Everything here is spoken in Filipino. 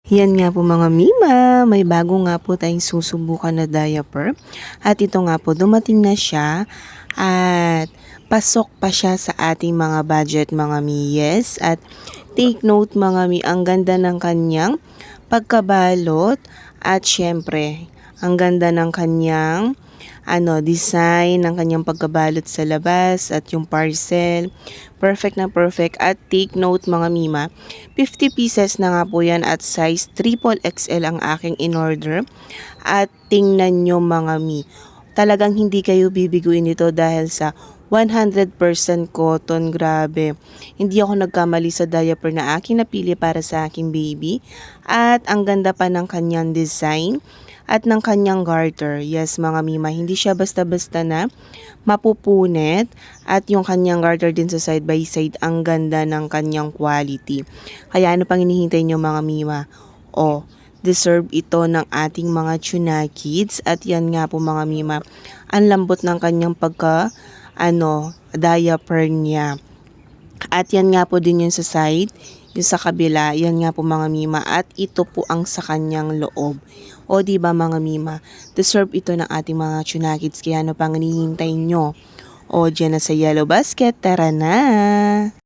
Yan nga po mga Mima, may bago nga po tayong susubukan na diaper. At ito nga po, dumating na siya at pasok pa siya sa ating mga budget mga Mi. Yes, at take note mga Mi, ang ganda ng kanyang pagkabalot at syempre, ang ganda ng kanyang design ng kanyang pagkabalot sa labas at yung parcel. Perfect na perfect. At take note mga Mima, 50 pieces na nga po yan at size triple XL ang aking in-order. At tingnan nyo mga Mi, talagang hindi kayo bibiguin nito dahil sa 100% cotton, grabe. Hindi ako nagkamali sa diaper na aking napili para sa aking baby. At ang ganda pa ng kanyang design at ng kanyang garter. Yes mga Mima, hindi siya basta-basta na mapupunit at yung kanyang garter din sa side by side, ang ganda ng kanyang quality. Kaya ano pang hinihintay nyo mga Mima? Deserve ito ng ating mga tuna kids. At yan nga po mga Mima, ang lambot ng kanyang diaper niya. At yan nga po din yung sa side, yung sa kabila, yan nga po mga Mima. At ito po ang sa kanyang loob. O di ba mga Mima, deserve ito ng ating mga tuna kids. Kaya ano pang hinihintay nyo? O dyan na sa yellow basket, tara na!